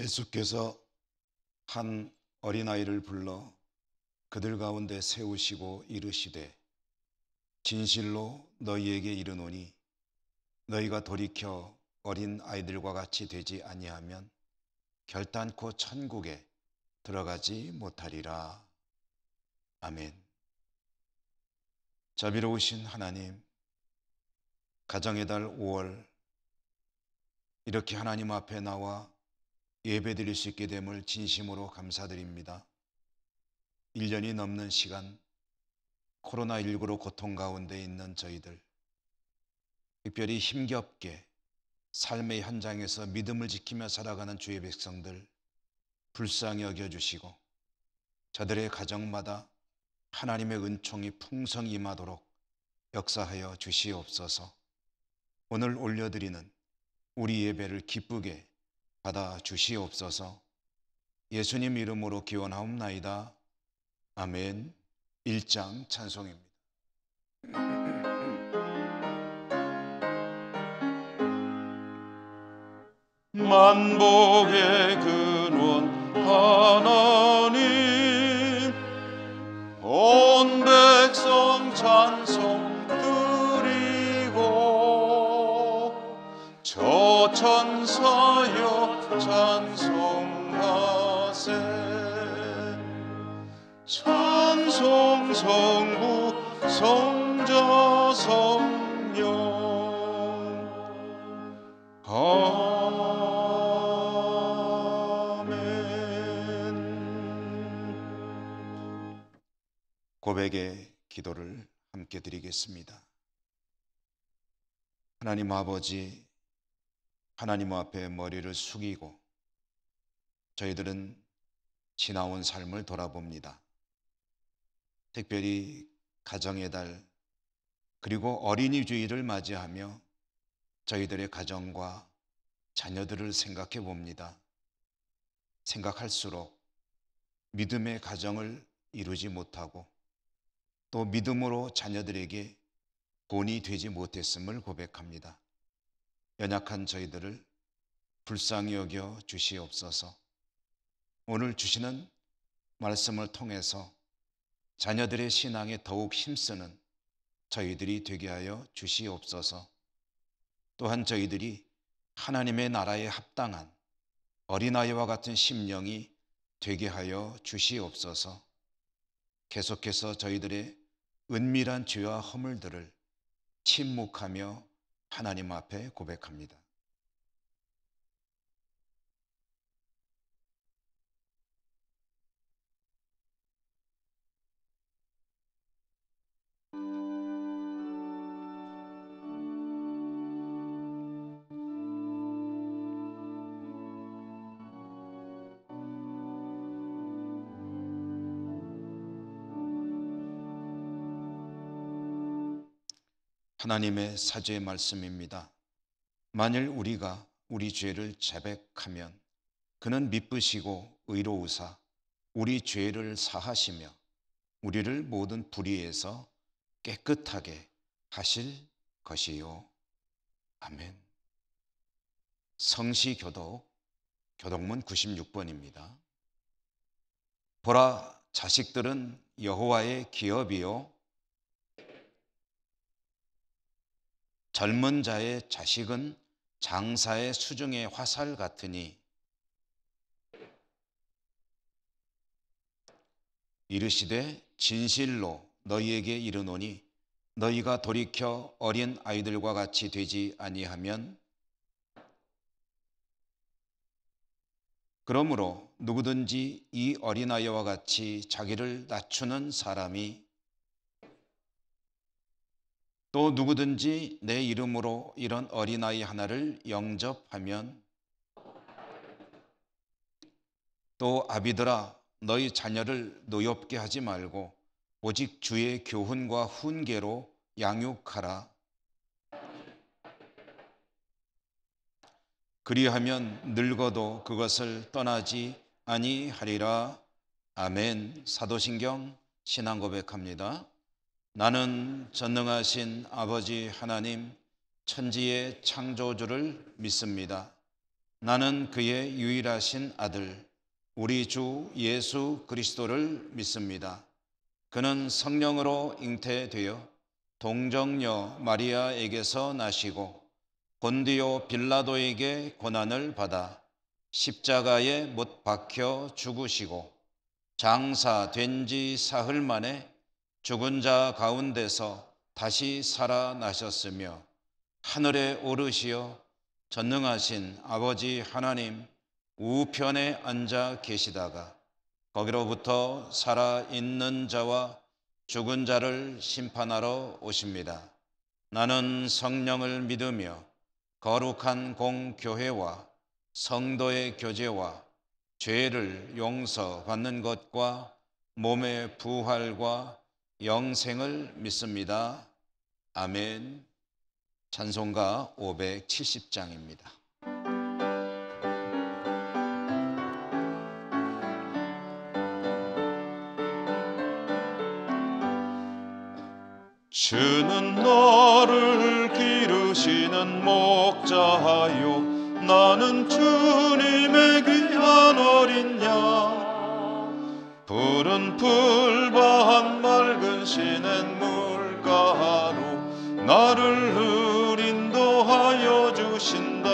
예수께서 한 어린아이를 불러 그들 가운데 세우시고 이르시되 진실로 너희에게 이르노니 너희가 돌이켜 어린 아이들과 같이 되지 아니하면 결단코 천국에 들어가지 못하리라. 아멘. 자비로우신 하나님, 가정의 달 5월 이렇게 하나님 앞에 나와 예배드릴 수 있게 됨을 진심으로 감사드립니다. 1년이 넘는 시간 코로나19로 고통 가운데 있는 저희들, 특별히 힘겹게 삶의 현장에서 믿음을 지키며 살아가는 주의 백성들 불쌍히 여겨주시고 저들의 가정마다 하나님의 은총이 풍성히 임하도록 역사하여 주시옵소서. 오늘 올려드리는 우리 예배를 기쁘게 받아 주시옵소서. 예수님 이름으로 기원하옵나이다. 아멘. 1장 찬송입니다. 만복의 근원 하나님, 온 백성 찬송 드리고 저 천사여 찬송하세. 찬송 성부 성자 성령 아멘. 고백의 기도를 함께 드리겠습니다. 하나님 아버지, 하나님 앞에 머리를 숙이고 저희들은 지나온 삶을 돌아봅니다. 특별히 가정의 달 그리고 어린이 주일을 맞이하며 저희들의 가정과 자녀들을 생각해 봅니다. 생각할수록 믿음의 가정을 이루지 못하고 또 믿음으로 자녀들에게 본이 되지 못했음을 고백합니다. 연약한 저희들을 불쌍히 여겨 주시옵소서. 오늘 주시는 말씀을 통해서 자녀들의 신앙에 더욱 힘쓰는 저희들이 되게 하여 주시옵소서. 또한 저희들이 하나님의 나라에 합당한 어린아이와 같은 심령이 되게 하여 주시옵소서. 계속해서 저희들의 은밀한 죄와 허물들을 침묵하며 하나님 앞에 고백합니다. 하나님의 사죄의 말씀입니다. 만일 우리가 우리 죄를 자백하면 그는 미쁘시고 의로우사 우리 죄를 사하시며 우리를 모든 불의에서 깨끗하게 하실 것이요. 아멘. 성시교독 교독문 96번입니다. 보라, 자식들은 여호와의 기업이요 젊은 자의 자식은 장사의 수중의 화살 같으니 이르시되 진실로 너희에게 이르노니 너희가 돌이켜 어린 아이들과 같이 되지 아니하면 그러므로 누구든지 이 어린아이와 같이 자기를 낮추는 사람이 또 누구든지 내 이름으로 이런 어린아이 하나를 영접하면 또 아비들아 너희 자녀를 노엽게 하지 말고 오직 주의 교훈과 훈계로 양육하라. 그리하면 늙어도 그것을 떠나지 아니하리라. 아멘. 사도신경 신앙 고백합니다. 나는 전능하신 아버지 하나님 천지의 창조주를 믿습니다. 나는 그의 유일하신 아들 우리 주 예수 그리스도를 믿습니다. 그는 성령으로 잉태되어 동정녀 마리아에게서 나시고 본디오 빌라도에게 고난을 받아 십자가에 못 박혀 죽으시고 장사된 지 사흘 만에 죽은 자 가운데서 다시 살아나셨으며 하늘에 오르시어 전능하신 아버지 하나님 우편에 앉아 계시다가 거기로부터 살아있는 자와 죽은 자를 심판하러 오십니다. 나는 성령을 믿으며 거룩한 공교회와 성도의 교제와 죄를 용서받는 것과 몸의 부활과 영생을 믿습니다. 아멘. 찬송가 570장입니다. 주는 너를 기르시는 목자요, 나는 주님의 귀한 어린 양. 푸른 풀밭 맑은 시냇 물가로 나를 인도하여 주신다.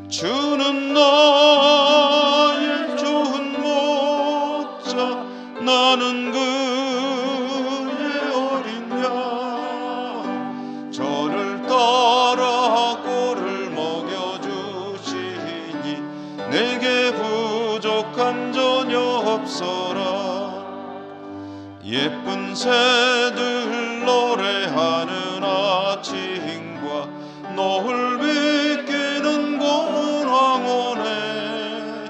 주는 나의 좋은 목자, 나는 그의 어린 양. 저를 따라 꼴을 먹여주시니 내게 부족함 전혀 없어라. 예쁜 새들 노래하는 아침과 노을 비끼는 고운 황혼에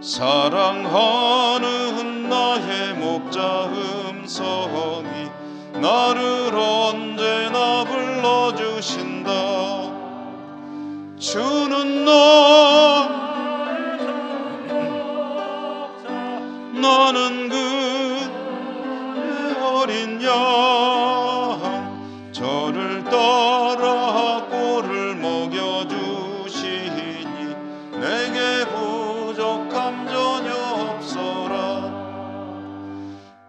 사랑하는 나의 목자 음성이 나를 언제나 불러주신다. 주는 나는 그의 어린 양. 저를 따라 꼴을 먹여주시니 내게 부족함 전혀 없어라.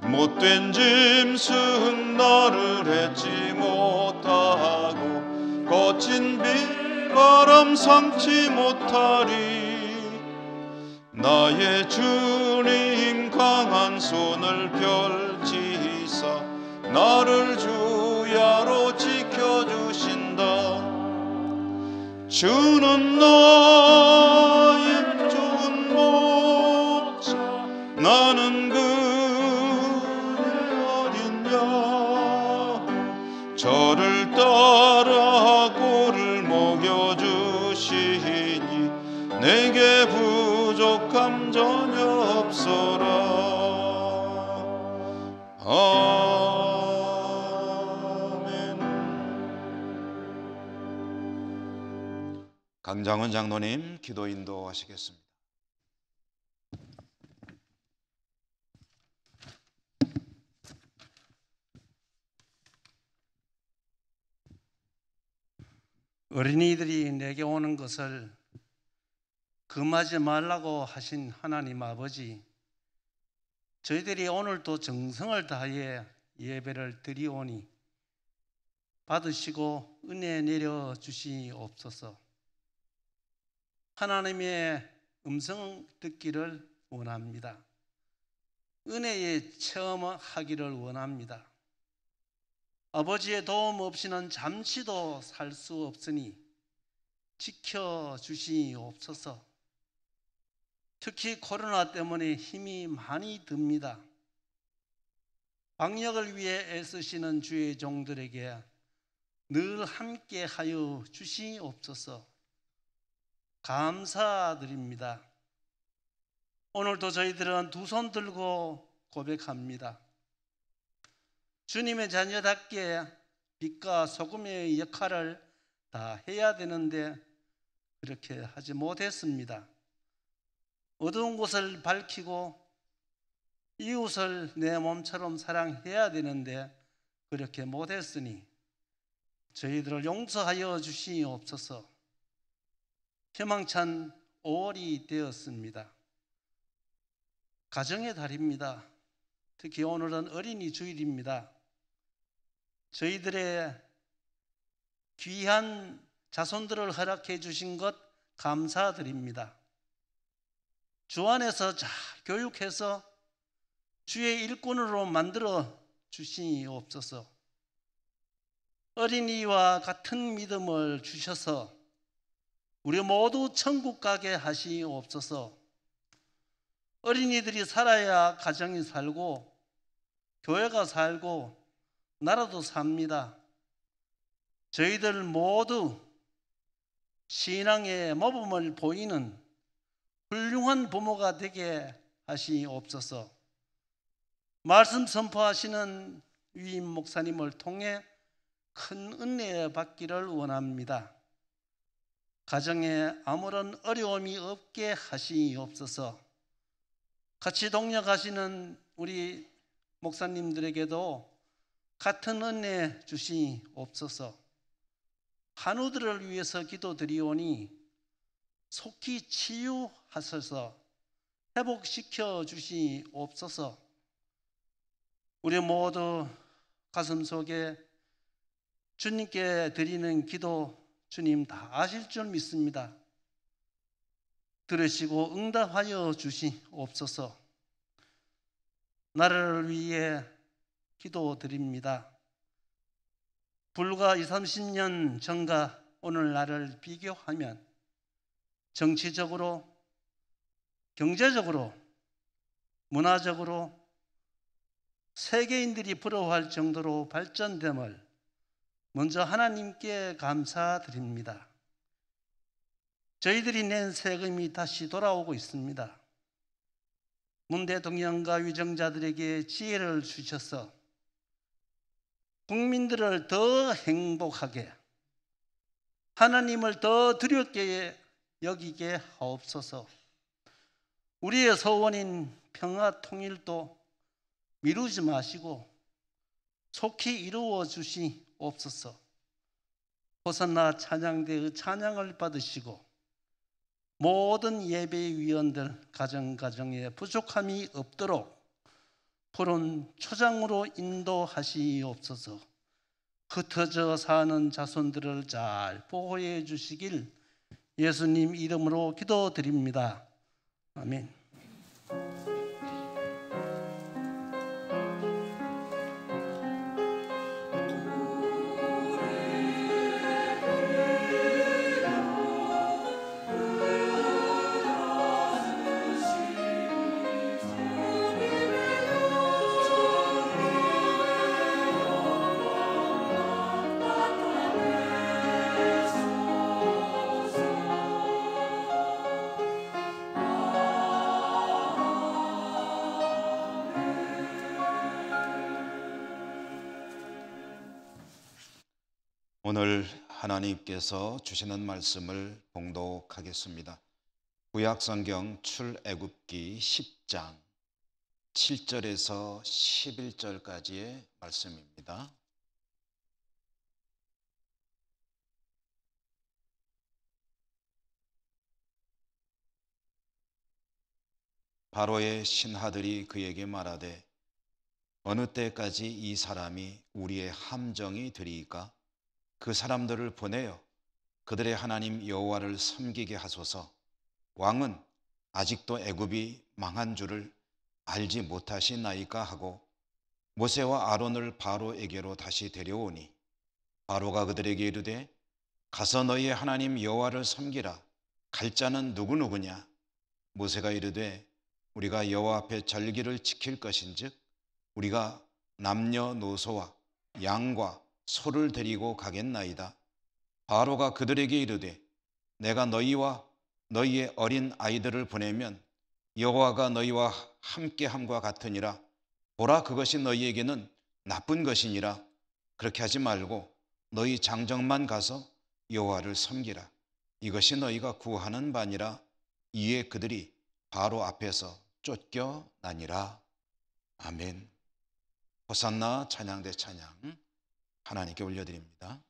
못된 짐승 나를 잊지 못하고 거친 비바람 삼지 못하리. 나의 주님 강한 손을 펼치사 나를 주야로 지켜주신다. 주는 나의 좋은 목자, 나는 그의 어린 양. 저를 따라 꼴을 먹여주시니 내게 부족함 전혀 없어라. 아멘. 강장훈 장로님 기도 인도하시겠습니다. 어린이들이 내게 오는 것을 금하지 말라고 하신 하나님 아버지, 저희들이 오늘도 정성을 다해 예배를 드리오니 받으시고 은혜 내려 주시옵소서. 하나님의 음성 듣기를 원합니다. 은혜의 체험하기를 원합니다. 아버지의 도움 없이는 잠시도 살 수 없으니 지켜주시옵소서. 특히 코로나 때문에 힘이 많이 듭니다. 방역을 위해 애쓰시는 주의 종들에게 늘 함께 하여 주시옵소서. 감사드립니다. 오늘도 저희들은 두 손 들고 고백합니다. 주님의 자녀답게 빛과 소금의 역할을 다 해야 되는데 그렇게 하지 못했습니다. 어두운 곳을 밝히고 이웃을 내 몸처럼 사랑해야 되는데 그렇게 못했으니 저희들을 용서하여 주시옵소서. 희망찬 5월이 되었습니다. 가정의 달입니다. 특히 오늘은 어린이 주일입니다. 저희들의 귀한 자손들을 허락해 주신 것 감사드립니다. 주 안에서 잘 교육해서 주의 일꾼으로 만들어 주시옵소서. 어린이와 같은 믿음을 주셔서 우리 모두 천국 가게 하시옵소서. 어린이들이 살아야 가정이 살고 교회가 살고 나라도 삽니다. 저희들 모두 신앙의 모범을 보이는 훌륭한 부모가 되게 하시옵소서. 말씀 선포하시는 위임 목사님을 통해 큰 은혜 받기를 원합니다. 가정에 아무런 어려움이 없게 하시옵소서. 같이 동역하시는 우리 목사님들에게도 같은 은혜 주시옵소서. 한우들을 위해서 기도드리오니 속히 치유하셔서 회복시켜 주시옵소서. 우리 모두 가슴 속에 주님께 드리는 기도 주님 다 아실 줄 믿습니다. 들으시고 응답하여 주시옵소서. 나라를 위해 기도드립니다. 불과 20, 30년 전과 오늘날을 비교하면 정치적으로, 경제적으로, 문화적으로 세계인들이 부러워할 정도로 발전됨을 먼저 하나님께 감사드립니다. 저희들이 낸 세금이 다시 돌아오고 있습니다. 문 대통령과 위정자들에게 지혜를 주셔서 국민들을 더 행복하게, 하나님을 더 두렵게 여기게 하옵소서. 우리의 소원인 평화 통일도 미루지 마시고 속히 이루어 주시옵소서. 호산나 찬양대의 찬양을 받으시고 모든 예배위원들 가정가정에 부족함이 없도록 푸른 초장으로 인도하시옵소서. 흩어져 사는 자손들을 잘 보호해 주시길 예수님 이름으로 기도드립니다. 아멘. 오늘 하나님께서 주시는 말씀을 봉독하겠습니다. 구약성경 출애굽기 10장 7절에서 11절까지의 말씀입니다. 바로의 신하들이 그에게 말하되 어느 때까지 이 사람이 우리의 함정이 되리이까? 그 사람들을 보내어 그들의 하나님 여호와를 섬기게 하소서. 왕은 아직도 애굽이 망한 줄을 알지 못하시나이까 하고 모세와 아론을 바로에게로 다시 데려오니 바로가 그들에게 이르되 가서 너희의 하나님 여호와를 섬기라. 갈 자는 누구누구냐? 모세가 이르되 우리가 여호와 앞에 절기를 지킬 것인즉 우리가 남녀노소와 양과 소를 데리고 가겠나이다. 바로가 그들에게 이르되 내가 너희와 너희의 어린 아이들을 보내면 여호와가 너희와 함께함과 같으니라. 보라, 그것이 너희에게는 나쁜 것이니라. 그렇게 하지 말고 너희 장정만 가서 여호와를 섬기라. 이것이 너희가 구하는 바니라. 이에 그들이 바로 앞에서 쫓겨나니라. 아멘. 호산나 찬양대 찬양 하나님께 올려드립니다.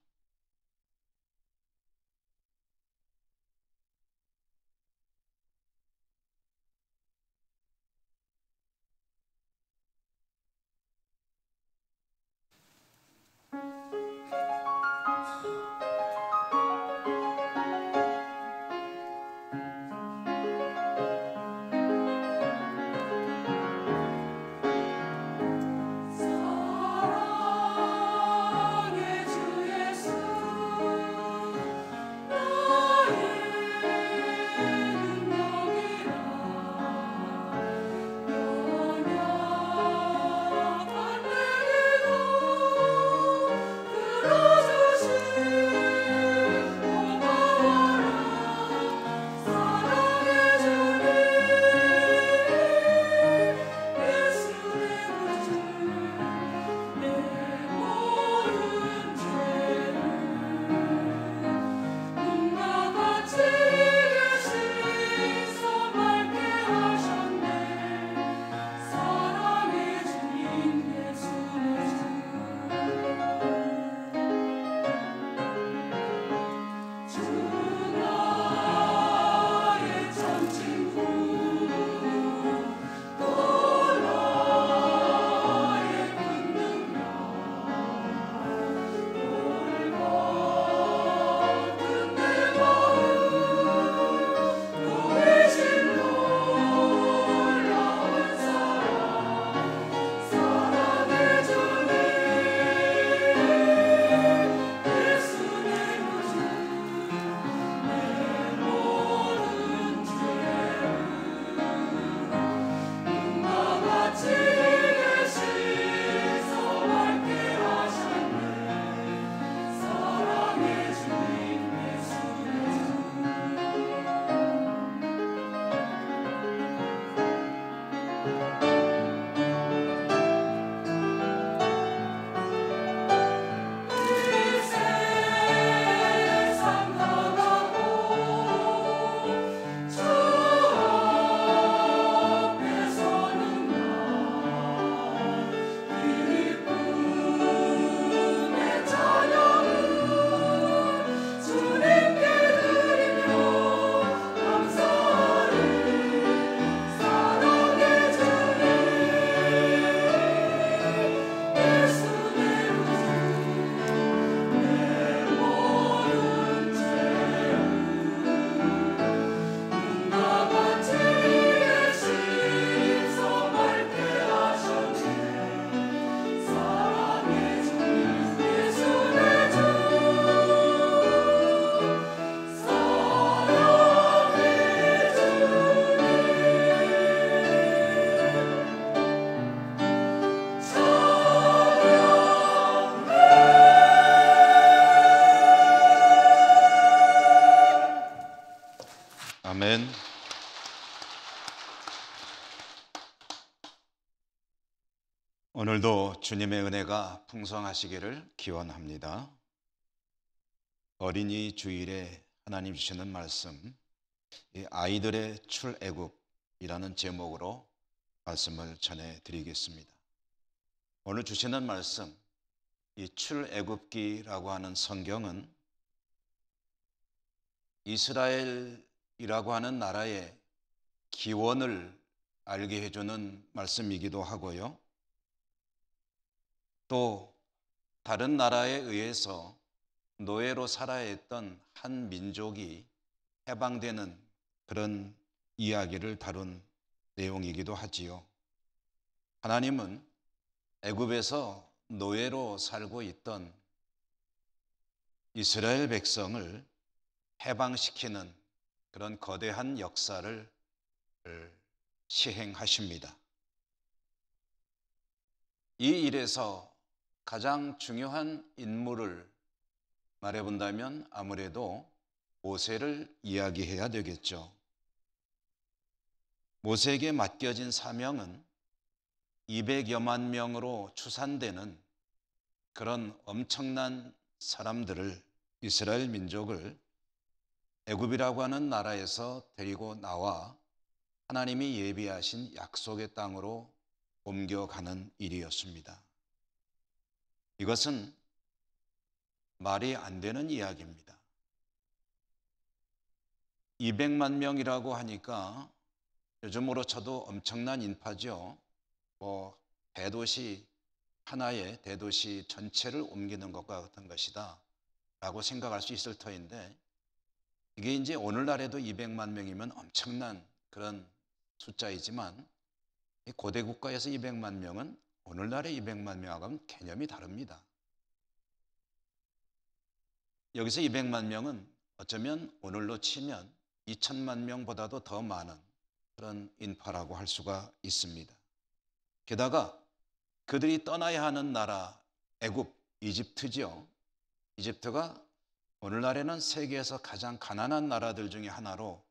아멘. 오늘도 주님의 은혜가 풍성하시기를 기원합니다. 어린이 주일에 하나님 주시는 말씀, 이 아이들의 출애굽이라는 제목으로 말씀을 전해드리겠습니다. 오늘 주시는 말씀, 이 출애굽기라고 하는 성경은 이스라엘이라고 하는 나라의 기원을 알게 해주는 말씀이기도 하고요. 또 다른 나라에 의해서 노예로 살아야 했던 한 민족이 해방되는 그런 이야기를 다룬 내용이기도 하지요. 하나님은 애굽에서 노예로 살고 있던 이스라엘 백성을 해방시키는 그런 거대한 역사를 시행하십니다. 이 일에서 가장 중요한 인물을 말해본다면 아무래도 모세를 이야기해야 되겠죠. 모세에게 맡겨진 사명은 200여만 명으로 추산되는 그런 엄청난 사람들을, 이스라엘 민족을 애굽이라고 하는 나라에서 데리고 나와 하나님이 예비하신 약속의 땅으로 옮겨가는 일이었습니다. 이것은 말이 안 되는 이야기입니다. 200만 명이라고 하니까 요즘으로 쳐도 엄청난 인파죠. 대도시 하나의 대도시 전체를 옮기는 것과 같은 것이다 라고 생각할 수 있을 터인데, 이게 이제 오늘날에도 200만 명이면 엄청난 그런 숫자이지만 고대 국가에서 200만 명은 오늘날의 200만 명하고는 개념이 다릅니다. 여기서 200만 명은 어쩌면 오늘로 치면 2천만 명보다도 더 많은 그런 인파라고 할 수가 있습니다. 게다가 그들이 떠나야 하는 나라 애굽, 이집트죠. 이집트가 오늘날에는 세계에서 가장 가난한 나라들 중에 하나로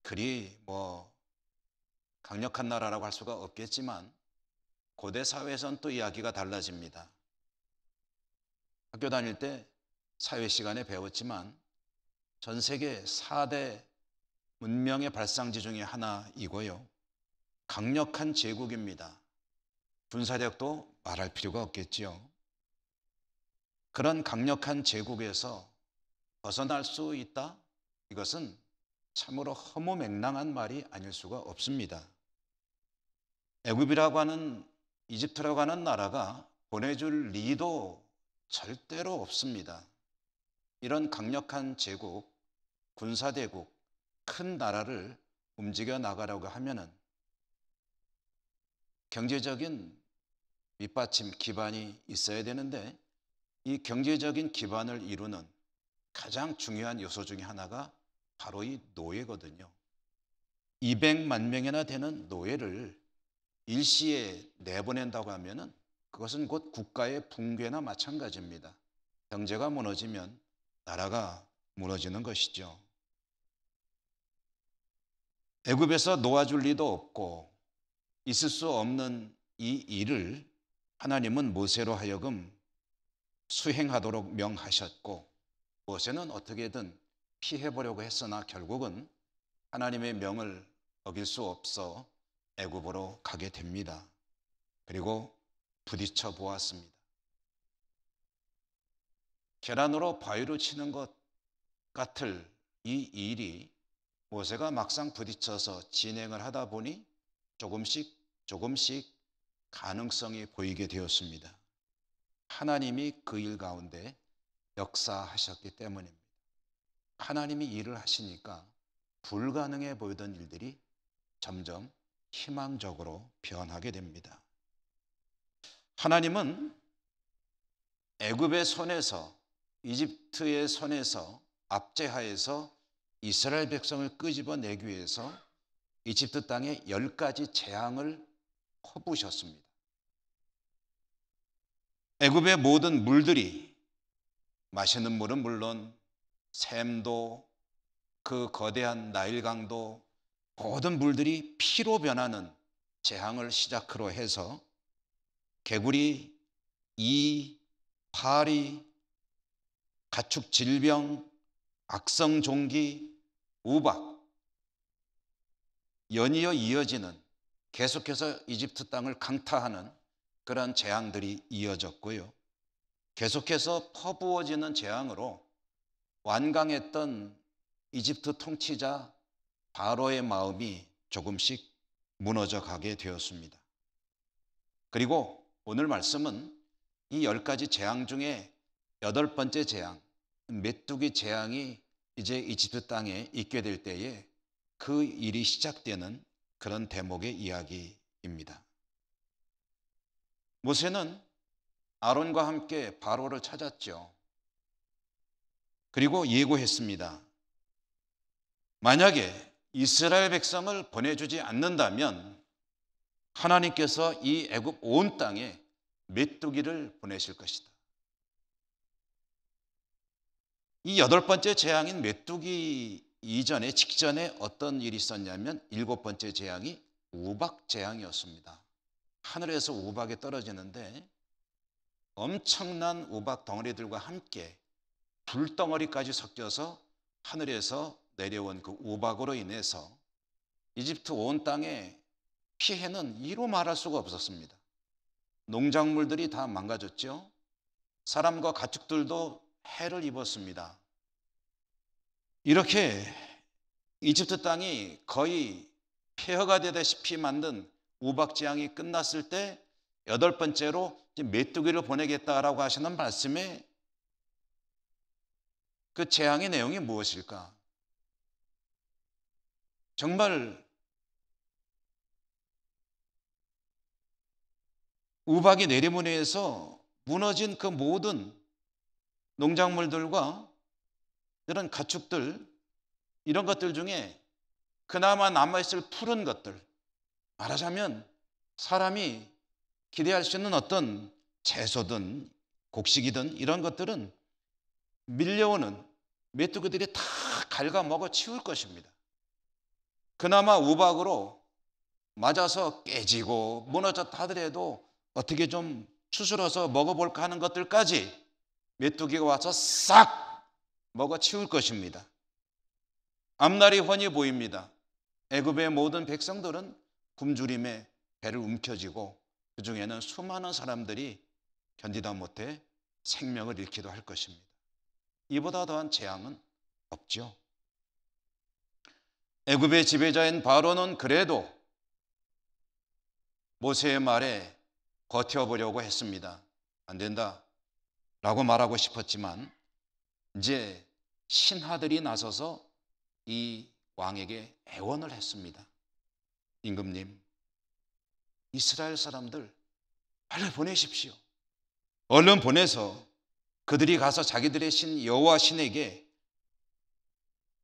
그리 강력한 나라라고 할 수가 없겠지만 고대 사회에서는 또 이야기가 달라집니다. 학교 다닐 때 사회 시간에 배웠지만 전 세계 4대 문명의 발상지 중에 하나이고요. 강력한 제국입니다. 군사력도 말할 필요가 없겠지요. 그런 강력한 제국에서 벗어날 수 있다? 이것은 참으로 허무맹랑한 말이 아닐 수가 없습니다. 애굽이라고 하는, 이집트라고 하는 나라가 보내줄 리도 절대로 없습니다. 이런 강력한 제국, 군사대국, 큰 나라를 움직여 나가려고 하면은 경제적인 밑받침, 기반이 있어야 되는데, 이 경제적인 기반을 이루는 가장 중요한 요소 중에 하나가 바로 이 노예거든요. 200만 명이나 되는 노예를 일시에 내보낸다고 하면은 그것은 곧 국가의 붕괴나 마찬가지입니다. 경제가 무너지면 나라가 무너지는 것이죠. 애굽에서 놓아줄 리도 없고 있을 수 없는 이 일을 하나님은 모세로 하여금 수행하도록 명하셨고, 모세는 어떻게든 피해보려고 했으나 결국은 하나님의 명을 어길 수 없어 애굽으로 가게 됩니다. 그리고 부딪혀 보았습니다. 계란으로 바위로 치는 것 같을 이 일이 모세가 막상 부딪혀서 진행을 하다 보니 조금씩 가능성이 보이게 되었습니다. 하나님이 그 일 가운데 역사하셨기 때문입니다. 하나님이 일을 하시니까 불가능해 보이던 일들이 점점 희망적으로 변하게 됩니다. 하나님은 애굽의 손에서, 이집트의 손에서 압제하에서 이스라엘 백성을 끄집어내기 위해서 이집트 땅에 10가지 재앙을 퍼부으셨습니다. 애굽의 모든 물들이, 마시는 물은 물론 샘도, 그 거대한 나일강도 모든 물들이 피로 변하는 재앙을 시작으로 해서 개구리, 이, 파리, 가축 질병, 악성 종기, 우박, 연이어 이어지는 계속해서 이집트 땅을 강타하는 그런 재앙들이 이어졌고요. 계속해서 퍼부어지는 재앙으로 완강했던 이집트 통치자 바로의 마음이 조금씩 무너져 가게 되었습니다. 그리고 오늘 말씀은 이 10가지 재앙 중에 8번째 재앙, 메뚜기 재앙이 이제 이집트 땅에 있게 될 때에 그 일이 시작되는 그런 대목의 이야기입니다. 모세는 아론과 함께 바로를 찾았죠. 그리고 예고했습니다. 만약에 이스라엘 백성을 보내주지 않는다면 하나님께서 이 애굽 온 땅에 메뚜기를 보내실 것이다. 이 8번째 재앙인 메뚜기 이전에 직전에 어떤 일이 있었냐면 7번째 재앙이 우박 재앙이었습니다. 하늘에서 우박이 떨어지는데 엄청난 우박 덩어리들과 함께 불덩어리까지 섞여서 하늘에서 내려온 그 우박으로 인해서 이집트 온 땅의 피해는 이루 말할 수가 없었습니다. 농작물들이 다 망가졌죠. 사람과 가축들도 해를 입었습니다. 이렇게 이집트 땅이 거의 폐허가 되다시피 만든 우박 재앙이 끝났을 때 8번째로 메뚜기를 보내겠다라고 하시는 말씀에 그 재앙의 내용이 무엇일까? 정말 우박이 내리무늬에서 무너진 그 모든 농작물들과 이런 가축들, 이런 것들 중에 그나마 남아있을 푸른 것들, 말하자면 사람이 기대할 수 있는 어떤 채소든 곡식이든 이런 것들은 밀려오는 메뚜기들이 다 갉아먹어 치울 것입니다. 그나마 우박으로 맞아서 깨지고 무너졌다 하더라도 어떻게 좀 추스러서 먹어볼까 하는 것들까지 메뚜기가 와서 싹 먹어 치울 것입니다. 앞날이 훤히 보입니다. 애굽의 모든 백성들은 굶주림에 배를 움켜쥐고 그 중에는 수많은 사람들이 견디다 못해 생명을 잃기도 할 것입니다. 이보다 더한 재앙은 없죠. 애굽의 지배자인 바로는 그래도 모세의 말에 버텨보려고 했습니다. 안 된다 라고 말하고 싶었지만 이제 신하들이 나서서 이 왕에게 애원을 했습니다. 임금님, 이스라엘 사람들 빨리 보내십시오. 얼른 보내서 그들이 가서 자기들의 신 여호와 신에게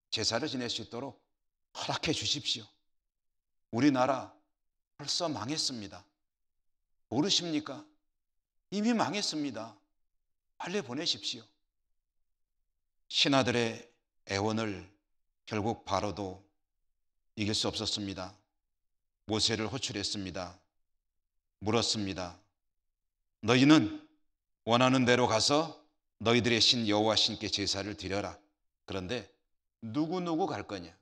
제사를 지낼 수 있도록 허락해 주십시오. 우리나라 벌써 망했습니다. 모르십니까? 이미 망했습니다. 빨리 보내십시오. 신하들의 애원을 결국 바로도 이길 수 없었습니다. 모세를 호출했습니다. 물었습니다. 너희는 원하는 대로 가서 너희들의 신 여호와 신께 제사를 드려라. 그런데 누구 갈 거냐?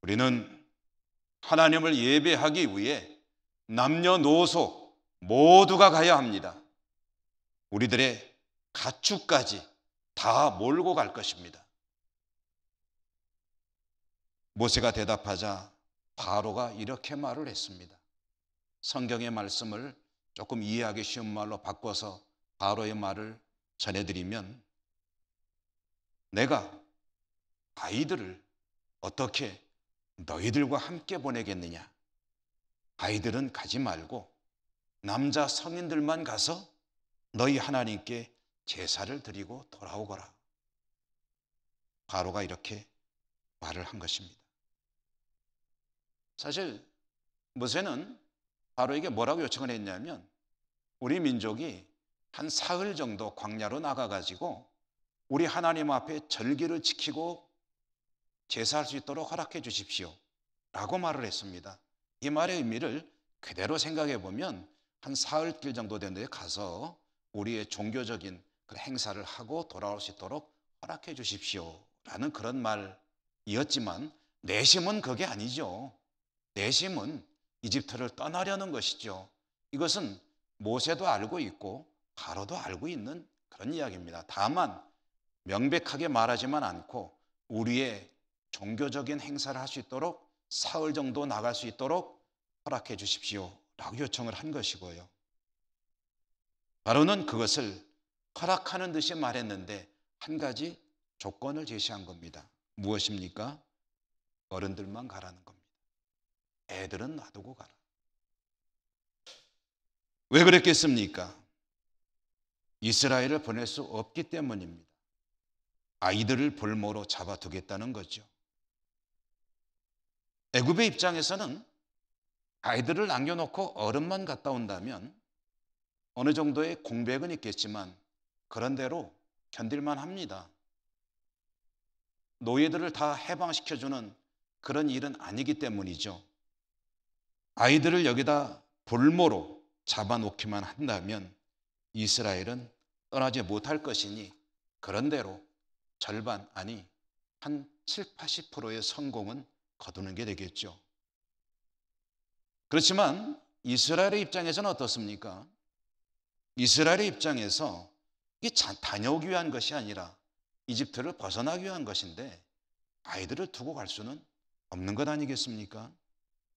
우리는 하나님을 예배하기 위해 남녀노소 모두가 가야 합니다. 우리들의 가축까지 다 몰고 갈 것입니다. 모세가 대답하자 바로가 이렇게 말을 했습니다. 성경의 말씀을 조금 이해하기 쉬운 말로 바꿔서 바로의 말을 전해드리면, 내가 아이들을 어떻게 너희들과 함께 보내겠느냐? 아이들은 가지 말고 남자 성인들만 가서 너희 하나님께 제사를 드리고 돌아오거라. 바로가 이렇게 말을 한 것입니다. 사실 모세는 바로에게 뭐라고 요청을 했냐면, 우리 민족이 한 사흘 정도 광야로 나가가지고 우리 하나님 앞에 절기를 지키고 제사할 수 있도록 허락해 주십시오 라고 말을 했습니다. 이 말의 의미를 그대로 생각해 보면 한 사흘길 정도 된 데 가서 우리의 종교적인 그 행사를 하고 돌아올 수 있도록 허락해 주십시오 라는 그런 말이었지만 내심은 그게 아니죠. 내심은 이집트를 떠나려는 것이죠. 이것은 모세도 알고 있고 바로도 알고 있는 그런 이야기입니다. 다만 명백하게 말하지만 않고 우리의 종교적인 행사를 할 수 있도록 사흘 정도 나갈 수 있도록 허락해 주십시오 라고 요청을 한 것이고요. 바로는 그것을 허락하는 듯이 말했는데 한 가지 조건을 제시한 겁니다. 무엇입니까? 어른들만 가라는 겁니다. 애들은 놔두고 가라. 왜 그랬겠습니까? 이스라엘을 보낼 수 없기 때문입니다. 아이들을 볼모로 잡아두겠다는 거죠. 애굽의 입장에서는 아이들을 남겨놓고 어른만 갔다 온다면 어느 정도의 공백은 있겠지만 그런 대로 견딜만 합니다. 노예들을 다 해방시켜주는 그런 일은 아니기 때문이죠. 아이들을 여기다 볼모로 잡아놓기만 한다면 이스라엘은 떠나지 못할 것이니 그런 대로 절반 아니 한 7, 80%의 성공은 거두는 게 되겠죠. 그렇지만 이스라엘의 입장에서는 어떻습니까? 이스라엘의 입장에서 이게 다녀오기 위한 것이 아니라 이집트를 벗어나기 위한 것인데 아이들을 두고 갈 수는 없는 것 아니겠습니까?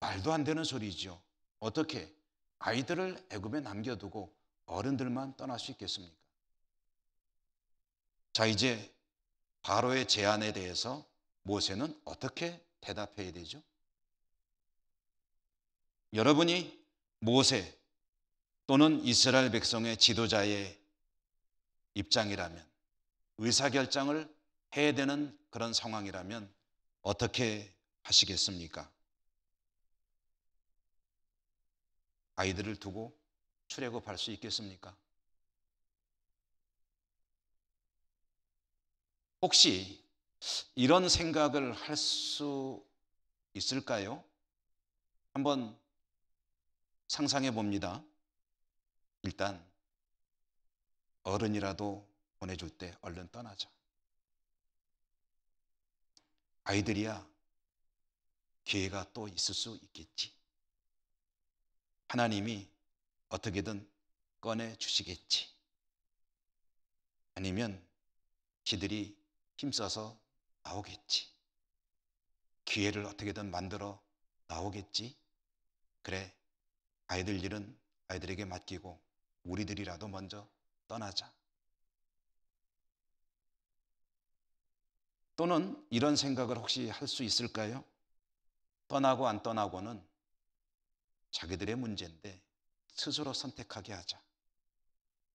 말도 안 되는 소리죠. 어떻게 아이들을 애굽에 남겨두고 어른들만 떠날 수 있겠습니까? 자, 이제 바로의 제안에 대해서 모세는 어떻게 대답해야 되죠? 여러분이 모세 또는 이스라엘 백성의 지도자의 입장이라면, 의사결정을 해야 되는 그런 상황이라면 어떻게 하시겠습니까? 아이들을 두고 출애굽할 수 있겠습니까? 혹시 이런 생각을 할 수 있을까요? 한번 상상해 봅니다. 일단 어른이라도 보내줄 때 얼른 떠나자. 아이들이야 기회가 또 있을 수 있겠지. 하나님이 어떻게든 꺼내 주시겠지. 아니면 지들이 힘써서 나오겠지. 기회를 어떻게든 만들어 나오겠지. 그래, 아이들 일은 아이들에게 맡기고 우리들이라도 먼저 떠나자. 또는 이런 생각을 혹시 할 수 있을까요? 떠나고 안 떠나고는 자기들의 문제인데 스스로 선택하게 하자.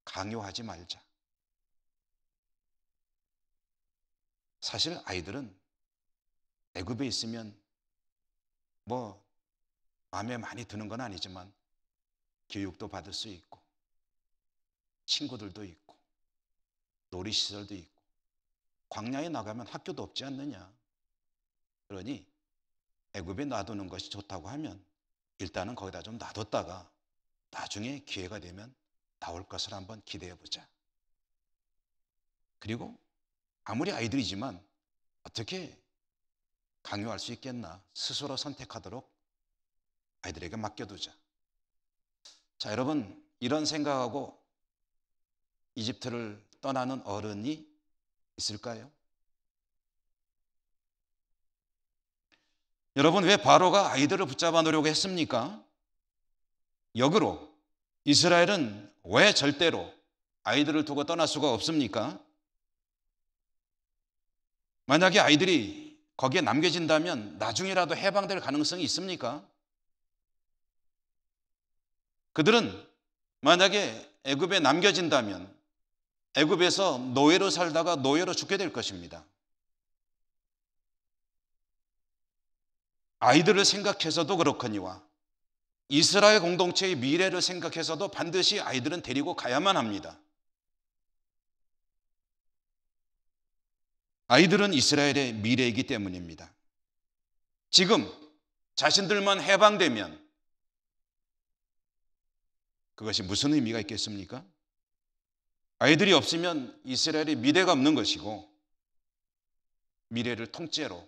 강요하지 말자. 사실 아이들은 애굽에 있으면 뭐 마음에 많이 드는 건 아니지만 교육도 받을 수 있고 친구들도 있고 놀이시설도 있고 광야에 나가면 학교도 없지 않느냐. 그러니 애굽에 놔두는 것이 좋다고 하면 일단은 거기다 좀 놔뒀다가 나중에 기회가 되면 나올 것을 한번 기대해 보자. 그리고 아무리 아이들이지만 어떻게 강요할 수 있겠나. 스스로 선택하도록 아이들에게 맡겨두자. 자, 여러분, 이런 생각하고 이집트를 떠나는 어른이 있을까요? 여러분, 왜 바로가 아이들을 붙잡아 놓으려고 했습니까? 역으로 이스라엘은 왜 절대로 아이들을 두고 떠날 수가 없습니까? 만약에 아이들이 거기에 남겨진다면 나중에라도 해방될 가능성이 있습니까? 그들은 만약에 애굽에 남겨진다면 애굽에서 노예로 살다가 노예로 죽게 될 것입니다. 아이들을 생각해서도 그렇거니와 이스라엘 공동체의 미래를 생각해서도 반드시 아이들은 데리고 가야만 합니다. 아이들은 이스라엘의 미래이기 때문입니다. 지금 자신들만 해방되면 그것이 무슨 의미가 있겠습니까? 아이들이 없으면 이스라엘의 미래가 없는 것이고 미래를 통째로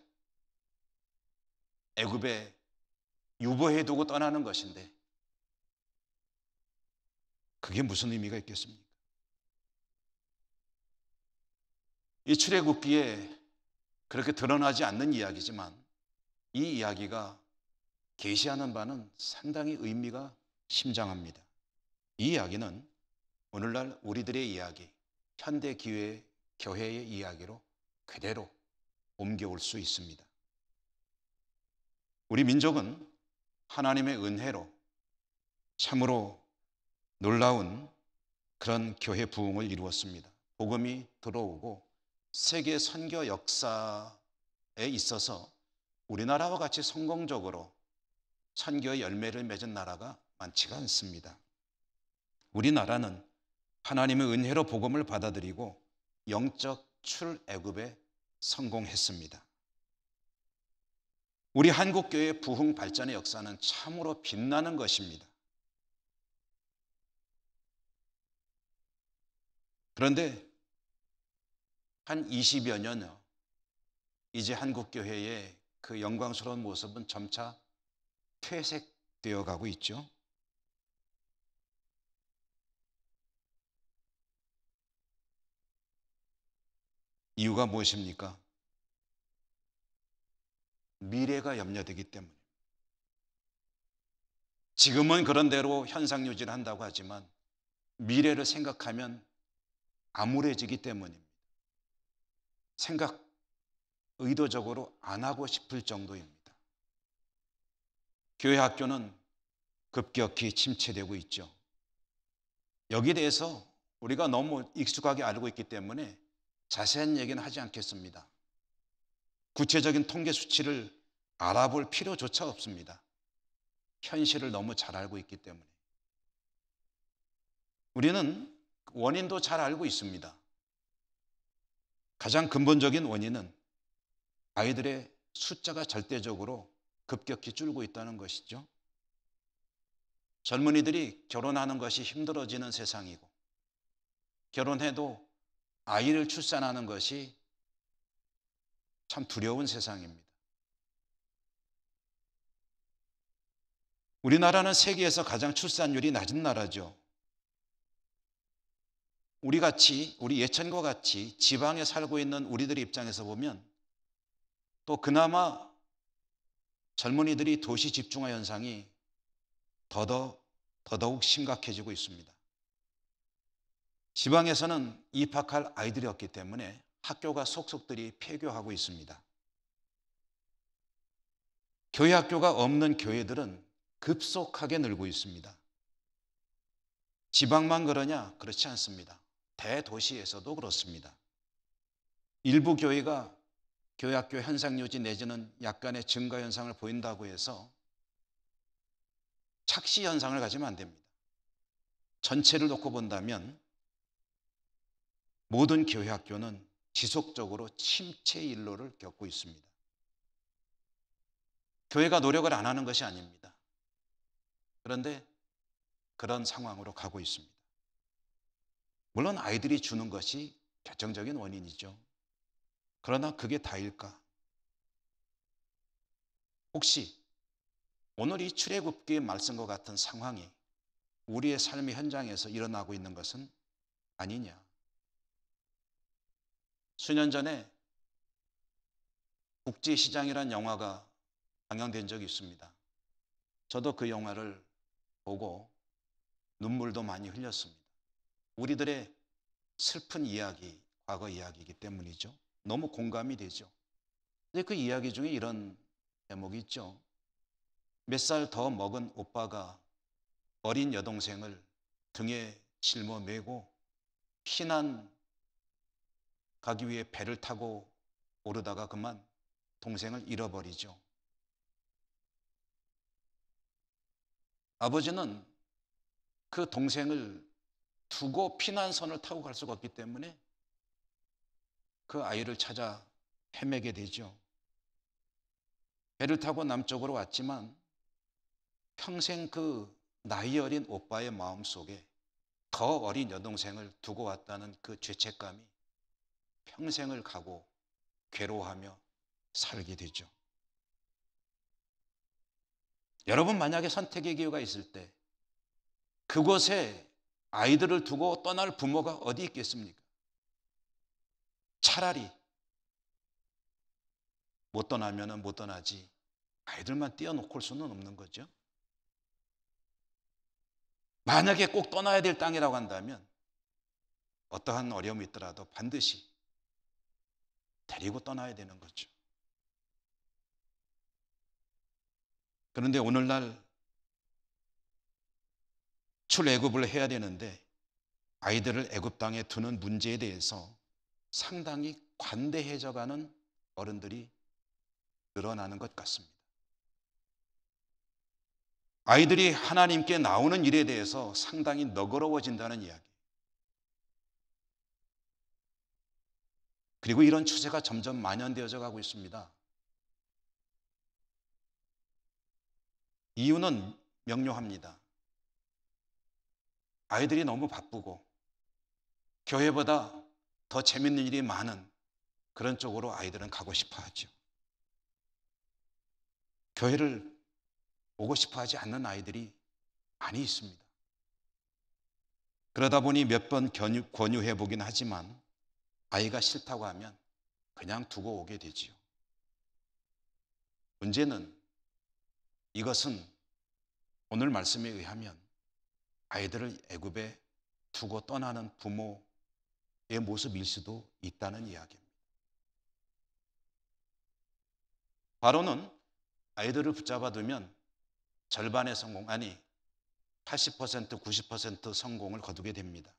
애굽에 유보해 두고 떠나는 것인데 그게 무슨 의미가 있겠습니까? 이 출애굽기에 그렇게 드러나지 않는 이야기지만 이 이야기가 계시하는 바는 상당히 의미가 심장합니다. 이 이야기는 오늘날 우리들의 이야기, 현대 교회의 이야기로 그대로 옮겨올 수 있습니다. 우리 민족은 하나님의 은혜로 참으로 놀라운 그런 교회 부흥을 이루었습니다. 복음이 들어오고 세계 선교 역사에 있어서 우리나라와 같이 성공적으로 선교의 열매를 맺은 나라가 많지가 않습니다. 우리나라는 하나님의 은혜로 복음을 받아들이고 영적 출애굽에 성공했습니다. 우리 한국교회의 부흥 발전의 역사는 참으로 빛나는 것입니다. 그런데 한 20여 년여 이제 한국교회의 그 영광스러운 모습은 점차 퇴색되어 가고 있죠. 이유가 무엇입니까? 미래가 염려되기 때문에. 지금은 그런 대로 현상 유지를 한다고 하지만 미래를 생각하면 암울해지기 때문입니다. 생각 의도적으로 안 하고 싶을 정도입니다. 교회 학교는 급격히 침체되고 있죠. 여기에 대해서 우리가 너무 익숙하게 알고 있기 때문에 자세한 얘기는 하지 않겠습니다. 구체적인 통계 수치를 알아볼 필요조차 없습니다. 현실을 너무 잘 알고 있기 때문에. 우리는 원인도 잘 알고 있습니다. 가장 근본적인 원인은 아이들의 숫자가 절대적으로 급격히 줄고 있다는 것이죠. 젊은이들이 결혼하는 것이 힘들어지는 세상이고 결혼해도 아이를 출산하는 것이 참 두려운 세상입니다. 우리나라는 세계에서 가장 출산율이 낮은 나라죠. 우리 예천과 같이 지방에 살고 있는 우리들의 입장에서 보면 또 그나마 젊은이들이 도시 집중화 현상이 더더욱 심각해지고 있습니다. 지방에서는 입학할 아이들이 없기 때문에 학교가 속속들이 폐교하고 있습니다. 교회 학교가 없는 교회들은 급속하게 늘고 있습니다. 지방만 그러냐? 그렇지 않습니다. 대도시에서도 그렇습니다. 일부 교회가 교회 학교 현상 유지 내지는 약간의 증가 현상을 보인다고 해서 착시 현상을 가지면 안 됩니다. 전체를 놓고 본다면 모든 교회 학교는 지속적으로 침체 일로를 겪고 있습니다. 교회가 노력을 안 하는 것이 아닙니다. 그런데 그런 상황으로 가고 있습니다. 물론 아이들이 주는 것이 결정적인 원인이죠. 그러나 그게 다일까? 혹시 오늘 이 출애굽기의 말씀과 같은 상황이 우리의 삶의 현장에서 일어나고 있는 것은 아니냐? 수년 전에 국제시장이라는 영화가 방영된 적이 있습니다. 저도 그 영화를 보고 눈물도 많이 흘렸습니다. 우리들의 슬픈 이야기, 과거 이야기이기 때문이죠. 너무 공감이 되죠. 근데 그 이야기 중에 이런 대목이 있죠. 몇 살 더 먹은 오빠가 어린 여동생을 등에 짊어 메고 피난 가기 위해 배를 타고 오르다가 그만 동생을 잃어버리죠. 아버지는 그 동생을 두고 피난선을 타고 갈 수가 없기 때문에 그 아이를 찾아 헤매게 되죠. 배를 타고 남쪽으로 왔지만 평생 그 나이 어린 오빠의 마음속에 더 어린 여동생을 두고 왔다는 그 죄책감이 평생을 가고 괴로워하며 살게 되죠. 여러분, 만약에 선택의 기회가 있을 때 그곳에 아이들을 두고 떠날 부모가 어디 있겠습니까? 차라리 못 떠나면 못 떠나지 아이들만 띄워놓을 수는 없는 거죠. 만약에 꼭 떠나야 될 땅이라고 한다면 어떠한 어려움이 있더라도 반드시 데리고 떠나야 되는 거죠. 그런데 오늘날 출애굽을 해야 되는데 아이들을 애굽 땅에 두는 문제에 대해서 상당히 관대해져가는 어른들이 늘어나는 것 같습니다. 아이들이 하나님께 나오는 일에 대해서 상당히 너그러워진다는 이야기. 그리고 이런 추세가 점점 만연되어져 가고 있습니다. 이유는 명료합니다. 아이들이 너무 바쁘고 교회보다 더 재밌는 일이 많은 그런 쪽으로 아이들은 가고 싶어 하죠. 교회를 오고 싶어 하지 않는 아이들이 많이 있습니다. 그러다 보니 몇 번 권유해 보긴 하지만 아이가 싫다고 하면 그냥 두고 오게 되지요. 문제는 이것은 오늘 말씀에 의하면 아이들을 애굽에 두고 떠나는 부모의 모습일 수도 있다는 이야기입니다. 바로는 아이들을 붙잡아 두면 절반의 성공, 아니 80%, 90% 성공을 거두게 됩니다.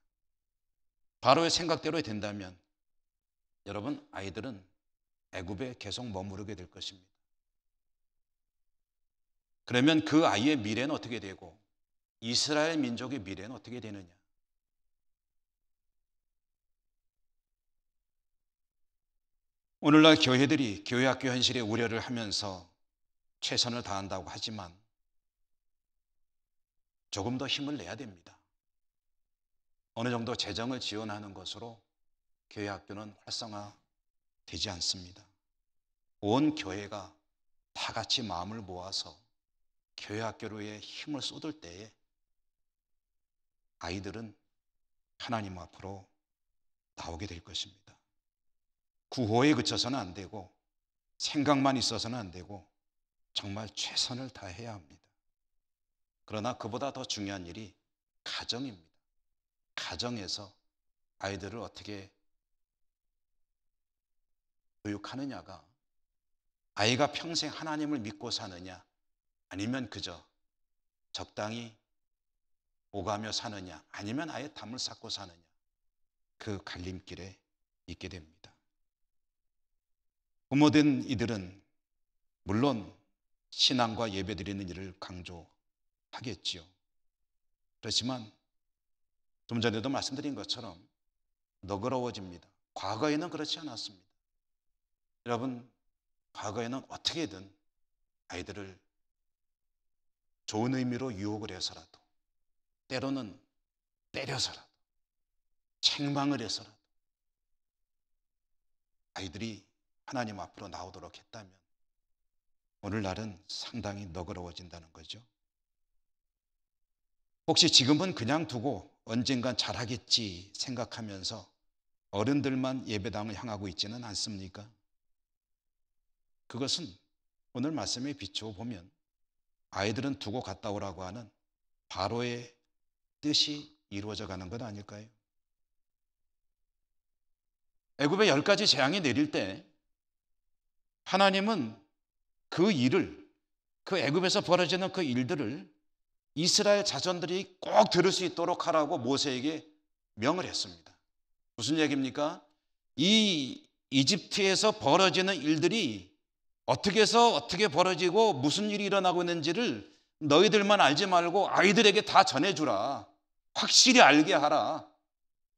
바로의 생각대로 된다면 여러분, 아이들은 애굽에 계속 머무르게 될 것입니다. 그러면 그 아이의 미래는 어떻게 되고 이스라엘 민족의 미래는 어떻게 되느냐? 오늘날 교회들이 교회학교 현실에 우려를 하면서 최선을 다한다고 하지만 조금 더 힘을 내야 됩니다. 어느 정도 재정을 지원하는 것으로 교회학교는 활성화되지 않습니다. 온 교회가 다 같이 마음을 모아서 교회학교로의 힘을 쏟을 때에 아이들은 하나님 앞으로 나오게 될 것입니다. 구호에 그쳐서는 안 되고 생각만 있어서는 안 되고 정말 최선을 다해야 합니다. 그러나 그보다 더 중요한 일이 가정입니다. 가정에서 아이들을 어떻게 교육하느냐가 아이가 평생 하나님을 믿고 사느냐 아니면 그저 적당히 오가며 사느냐 아니면 아예 담을 쌓고 사느냐, 그 갈림길에 있게 됩니다. 부모된 이들은 물론 신앙과 예배드리는 일을 강조하겠지요. 그렇지만 좀 전에도 말씀드린 것처럼 너그러워집니다. 과거에는 그렇지 않았습니다. 여러분, 과거에는 어떻게든 아이들을 좋은 의미로 유혹을 해서라도, 때로는 때려서라도, 책망을 해서라도 아이들이 하나님 앞으로 나오도록 했다면 오늘날은 상당히 너그러워진다는 거죠. 혹시 지금은 그냥 두고 언젠간 잘하겠지 생각하면서 어른들만 예배당을 향하고 있지는 않습니까? 그것은 오늘 말씀에 비추어 보면 아이들은 두고 갔다 오라고 하는 바로의 뜻이 이루어져 가는 것 아닐까요? 애굽에 10가지 재앙이 내릴 때 하나님은 그 일을, 그 애굽에서 벌어지는 그 일들을 이스라엘 자손들이 꼭 들을 수 있도록 하라고 모세에게 명을 했습니다. 무슨 얘기입니까? 이 이집트에서 벌어지는 일들이 어떻게 해서 어떻게 벌어지고 무슨 일이 일어나고 있는지를 너희들만 알지 말고 아이들에게 다 전해주라. 확실히 알게 하라.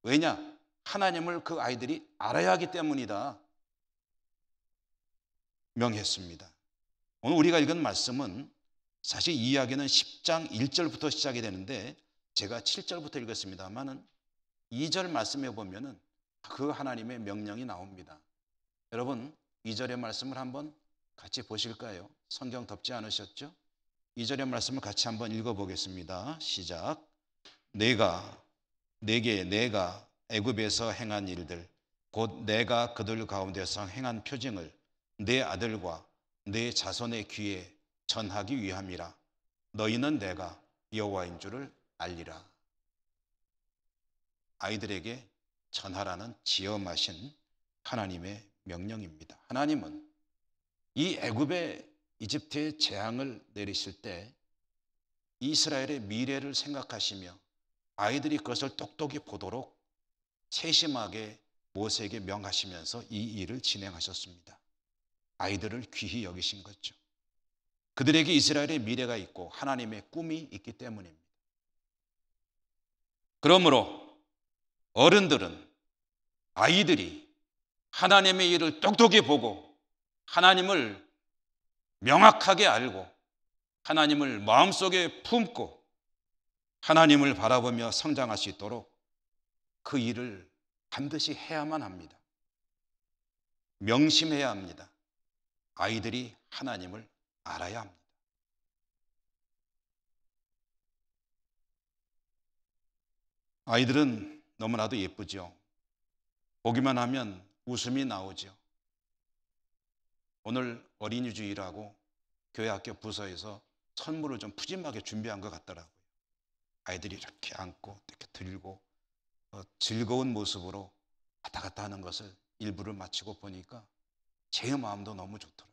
왜냐? 하나님을 그 아이들이 알아야 하기 때문이다. 명했습니다. 오늘 우리가 읽은 말씀은 사실 이 이야기는 10장 1절부터 시작이 되는데 제가 7절부터 읽었습니다만 2절 말씀에 보면은 그 하나님의 명령이 나옵니다. 여러분 2절의 말씀을 한번 같이 보실까요? 성경 덮지 않으셨죠? 2절의 말씀을 같이 한번 읽어보겠습니다. 시작. 내게 내가 애굽에서 행한 일들 곧 내가 그들 가운데서 행한 표징을 내 아들과 내 자손의 귀에 전하기 위함이라. 너희는 내가 여호와인 줄을 알리라. 아이들에게 전하라는 지엄하신 하나님의 명령입니다. 하나님은 이 애굽의 이집트의 재앙을 내리실 때 이스라엘의 미래를 생각하시며 아이들이 그것을 똑똑히 보도록 세심하게 모세에게 명하시면서 이 일을 진행하셨습니다. 아이들을 귀히 여기신 거죠. 그들에게 이스라엘의 미래가 있고 하나님의 꿈이 있기 때문입니다. 그러므로 어른들은 아이들이 하나님의 일을 똑똑히 보고 하나님을 명확하게 알고 하나님을 마음속에 품고 하나님을 바라보며 성장할 수 있도록 그 일을 반드시 해야만 합니다. 명심해야 합니다. 아이들이 하나님을 알아야 합니다. 아이들은 너무나도 예쁘죠. 보기만 하면 웃음이 나오죠. 오늘 어린이 주일하고 교회 학교 부서에서 선물을 좀 푸짐하게 준비한 것 같더라고요. 아이들이 이렇게 안고 이렇게 들고 즐거운 모습으로 왔다 갔다 하는 것을 일부를 마치고 보니까 제 마음도 너무 좋더라고요.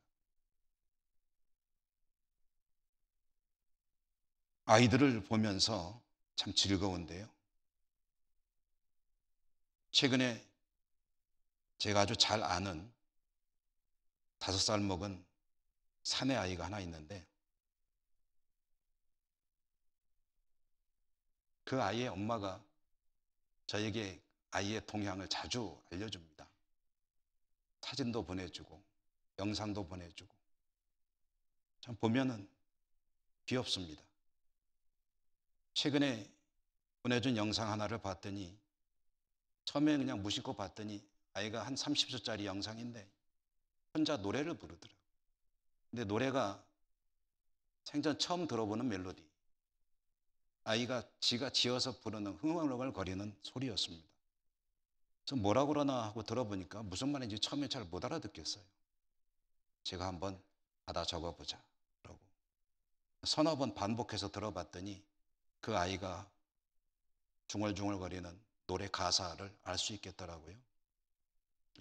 아이들을 보면서 참 즐거운데요. 최근에 제가 아주 잘 아는 5살 먹은 사내 아이가 하나 있는데 그 아이의 엄마가 저에게 아이의 동향을 자주 알려줍니다. 사진도 보내주고 영상도 보내주고 참 보면은 귀엽습니다. 최근에 보내준 영상 하나를 봤더니 처음에 그냥 무심코 봤더니 아이가 한 30초짜리 영상인데 혼자 노래를 부르더라고요. 근데 노래가 생전 처음 들어보는 멜로디. 아이가 지가 지어서 부르는 흥얼흥얼거리는 소리였습니다. 저 뭐라고 그러나 하고 들어보니까 무슨 말인지 처음에 잘 못 알아듣겠어요. 제가 한번 받아 적어보자 라고 서너 번 반복해서 들어봤더니 그 아이가 중얼중얼거리는 노래 가사를 알 수 있겠더라고요.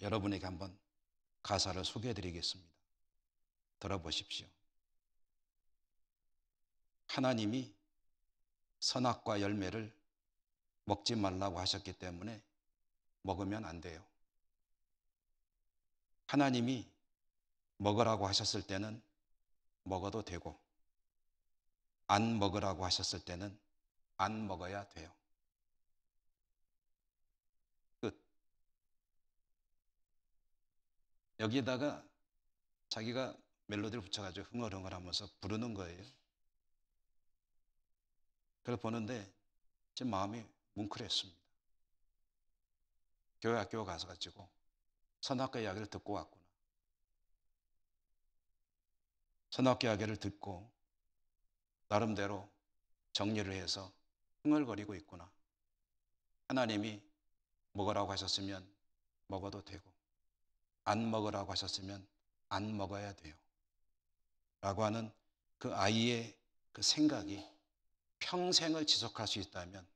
여러분에게 한번 가사를 소개해드리겠습니다. 들어보십시오. 하나님이 선악과 열매를 먹지 말라고 하셨기 때문에 먹으면 안 돼요. 하나님이 먹으라고 하셨을 때는 먹어도 되고 안 먹으라고 하셨을 때는 안 먹어야 돼요. 끝. 여기에다가 자기가 멜로디를 붙여가지고 흥얼흥얼 하면서 부르는 거예요. 그걸 보는데 제 마음이 뭉클했습니다. 교회 학교 가서 선악과 이야기를 듣고 왔구나. 선악과 이야기를 듣고 나름대로 정리를 해서 흥얼거리고 있구나. 하나님이 먹으라고 하셨으면 먹어도 되고 안 먹으라고 하셨으면 안 먹어야 돼요. 라고 하는 그 아이의 그 생각이 평생을 지속할 수 있다면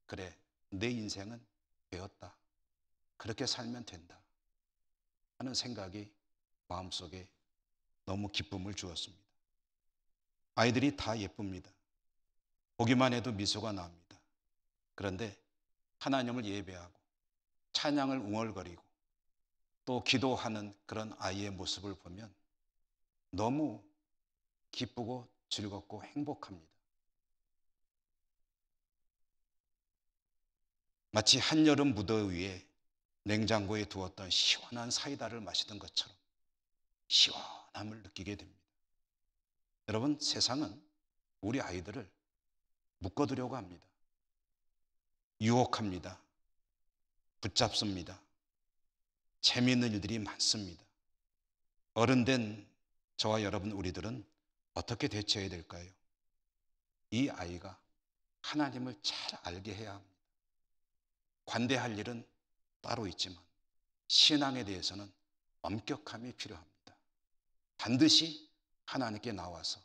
그래, 내 인생은 되었다. 그렇게 살면 된다. 하는 생각이 마음속에 너무 기쁨을 주었습니다. 아이들이 다 예쁩니다. 보기만 해도 미소가 나옵니다. 그런데 하나님을 예배하고 찬양을 웅얼거리고 또 기도하는 그런 아이의 모습을 보면 너무 기쁘고 즐겁고 행복합니다. 마치 한여름 무더위에 냉장고에 두었던 시원한 사이다를 마시던 것처럼 시원함을 느끼게 됩니다. 여러분, 세상은 우리 아이들을 묶어두려고 합니다. 유혹합니다. 붙잡습니다. 재미있는 일들이 많습니다. 어른된 저와 여러분 우리들은 어떻게 대처해야 될까요? 이 아이가 하나님을 잘 알게 해야 합니다. 관대할 일은 따로 있지만 신앙에 대해서는 엄격함이 필요합니다. 반드시 하나님께 나와서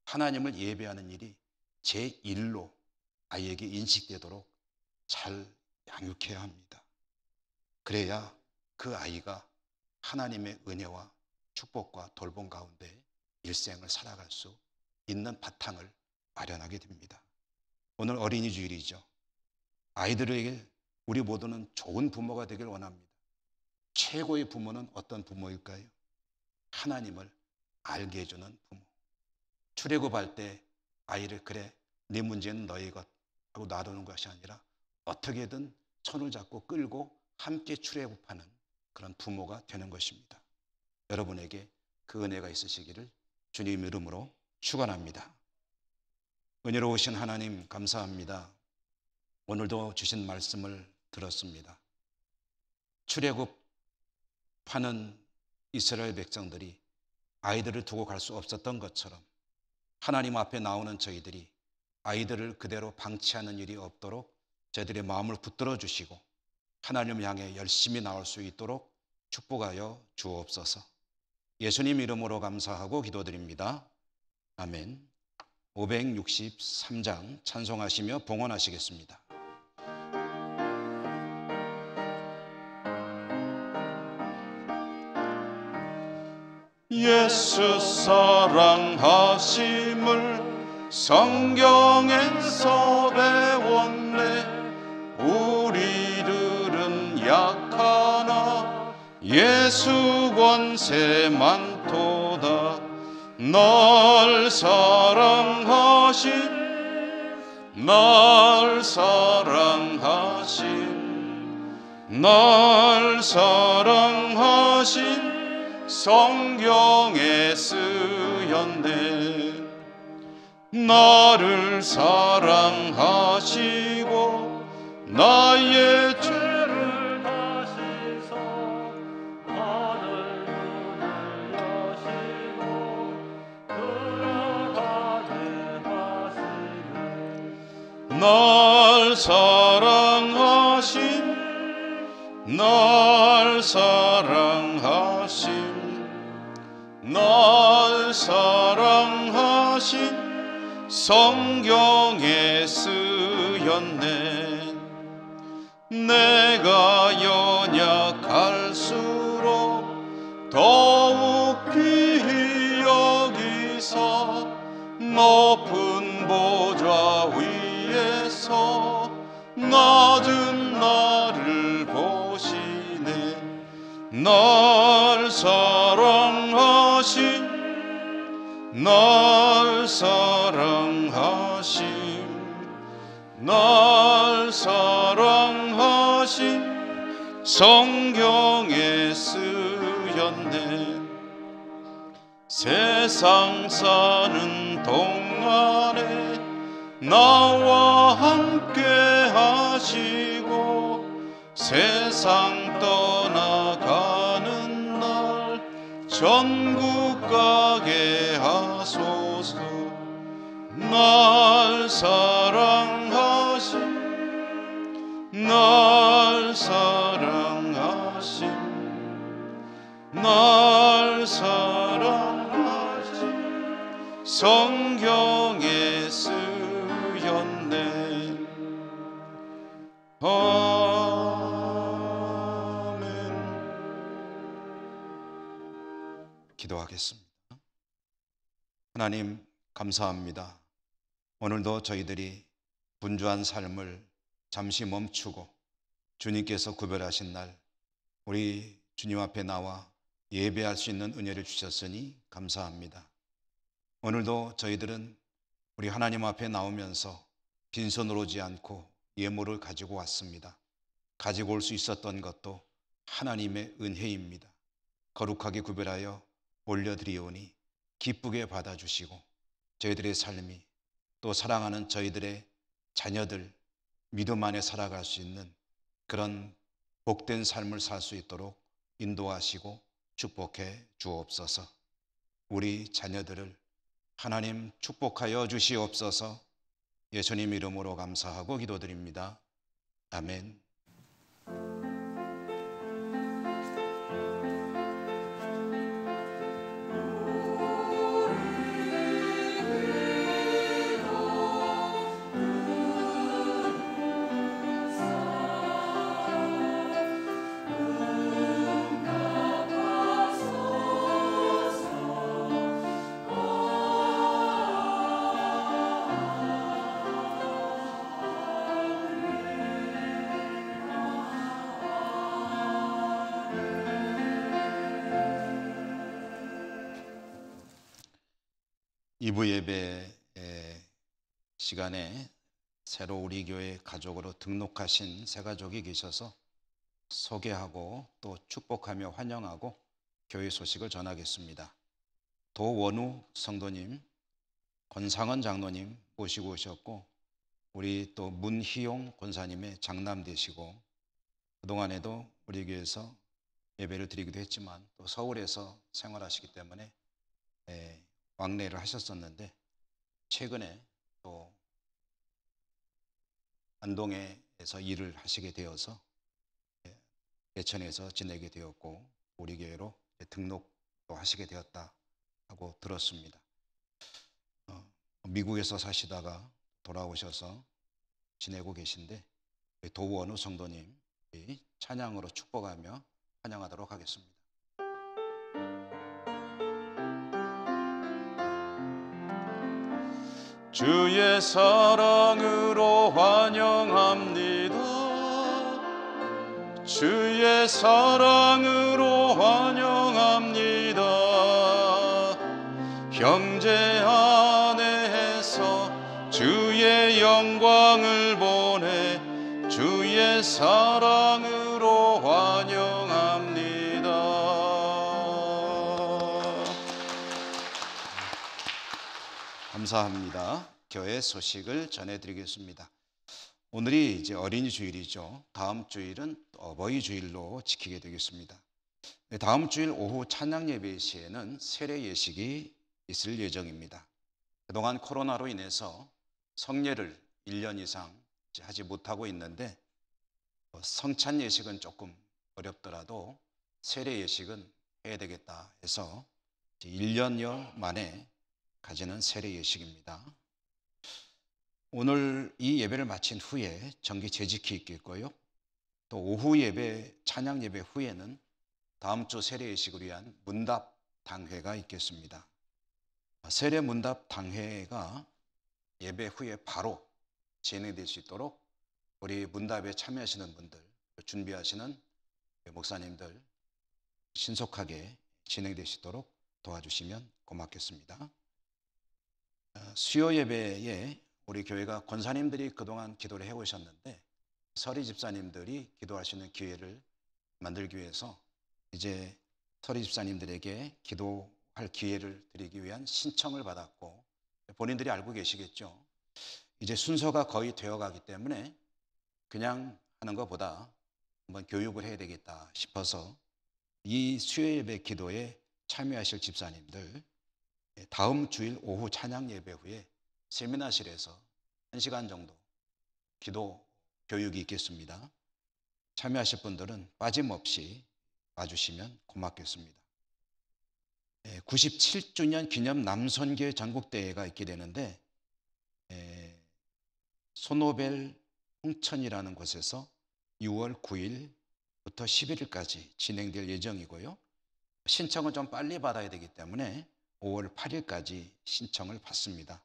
하나님을 예배하는 일이 제1로 아이에게 인식되도록 잘 양육해야 합니다. 그래야 그 아이가 하나님의 은혜와 축복과 돌봄 가운데 일생을 살아갈 수 있는 바탕을 마련하게 됩니다. 오늘 어린이 주일이죠. 아이들에게 우리 모두는 좋은 부모가 되길 원합니다. 최고의 부모는 어떤 부모일까요? 하나님을 알게 해주는 부모. 출애굽할 때 아이를 그래 네 문제는 너의 것 하고 놔두는 것이 아니라 어떻게든 손을 잡고 끌고 함께 출애굽하는 그런 부모가 되는 것입니다. 여러분에게 그 은혜가 있으시기를 주님 이름으로 축원합니다. 은혜로우신 하나님 감사합니다. 오늘도 주신 말씀을 들었습니다. 출애굽하는 이스라엘 백성들이 아이들을 두고 갈 수 없었던 것처럼 하나님 앞에 나오는 저희들이 아이들을 그대로 방치하는 일이 없도록 저희들의 마음을 붙들어 주시고 하나님을 향해 열심히 나올 수 있도록 축복하여 주옵소서. 예수님 이름으로 감사하고 기도드립니다. 아멘. 563장 찬송하시며 봉헌하시겠습니다. 예수 사랑하심을 성경에서 배웠네. 우리들은 약하나 예수 권세 많도다. 날 사랑하신 날 사랑하신 날 사랑하신 성경에 쓰였네. 나를 사랑하시고 나의 죄를 다시서 하늘 문을 여시고 들어가게 하시네. 날 사랑하신 날 사랑하신 날 사랑하신 성경에 쓰였네. 내가 연약할수록 더욱 귀히 여기사 높은 보좌 위에서 낮은 나를 보시네. 날 사랑하신 날 사랑하심 날 사랑하신 성경에 쓰였네. 세상 사는 동안에 나와 함께 하시고 세상 떠나가는 날 천국 가게 하소서. 날 사랑하신 날 사랑하신 날 사랑하신 성경에 쓰였네. 아멘. 기도하겠습니다. 하나님 감사합니다. 오늘도 저희들이 분주한 삶을 잠시 멈추고 주님께서 구별하신 날 우리 주님 앞에 나와 예배할 수 있는 은혜를 주셨으니 감사합니다. 오늘도 저희들은 우리 하나님 앞에 나오면서 빈손으로 오지 않고 예물을 가지고 왔습니다. 가지고 올 수 있었던 것도 하나님의 은혜입니다. 거룩하게 구별하여 올려드리오니 기쁘게 받아주시고 저희들의 삶이 또 사랑하는 저희들의 자녀들 믿음 안에 살아갈 수 있는 그런 복된 삶을 살 수 있도록 인도하시고 축복해 주옵소서. 우리 자녀들을 하나님 축복하여 주시옵소서. 예수님 이름으로 감사하고 기도드립니다. 아멘. 이부 예배 시간에 새로 우리 교회 가족으로 등록하신 새 가족이 계셔서 소개하고 또 축복하며 환영하고 교회 소식을 전하겠습니다. 도원우 성도님, 권상원 장로님 모시고 오셨고 우리 또 문희용 권사님의 장남 되시고 그동안에도 우리 교회에서 예배를 드리기도 했지만 또 서울에서 생활하시기 때문에 왕래를 하셨었는데 최근에 또 안동에서 일을 하시게 되어서 예천에서 지내게 되었고 우리 교회로 등록도 하시게 되었다 하고 들었습니다. 미국에서 사시다가 돌아오셔서 지내고 계신데 도원우 성도님 찬양으로 축복하며 환영하도록 하겠습니다. 주의 사랑으로 환영합니다. 주의 사랑으로 환영합니다. 형제 안에서 주의 영광을 보내 주의 사랑으로 환영합니다. 감사합니다. 교회 소식을 전해드리겠습니다. 오늘이 이제 어린이 주일이죠. 다음 주일은 어버이 주일로 지키게 되겠습니다. 다음 주일 오후 찬양 예배 시에는 세례 예식이 있을 예정입니다. 그동안 코로나로 인해서 성례를 1년 이상 하지 못하고 있는데 성찬 예식은 조금 어렵더라도 세례 예식은 해야 되겠다 해서 1년여 만에 가지는 세례 예식입니다. 오늘 이 예배를 마친 후에 정기 재직이 있겠고요. 또 오후 예배, 찬양 예배 후에는 다음 주 세례 예식을 위한 문답 당회가 있겠습니다. 세례 문답 당회가 예배 후에 바로 진행될 수 있도록 우리 문답에 참여하시는 분들, 준비하시는 목사님들 신속하게 진행될 수 있도록 도와주시면 고맙겠습니다. 수요 예배에 우리 교회가 권사님들이 그동안 기도를 해오셨는데 서리 집사님들이 기도할 수 있는 기회를 만들기 위해서 이제 서리 집사님들에게 기도할 기회를 드리기 위한 신청을 받았고 본인들이 알고 계시겠죠. 이제 순서가 거의 되어가기 때문에 그냥 하는 것보다 한번 교육을 해야 되겠다 싶어서 이 수요 예배 기도에 참여하실 집사님들 다음 주일 오후 찬양 예배 후에 세미나실에서 1시간 정도 기도 교육이 있겠습니다. 참여하실 분들은 빠짐없이 와주시면 고맙겠습니다. 97주년 기념 남선교회 전국대회가 있게 되는데 소노벨 홍천이라는 곳에서 6월 9일부터 11일까지 진행될 예정이고요. 신청은 좀 빨리 받아야 되기 때문에 5월 8일까지 신청을 받습니다.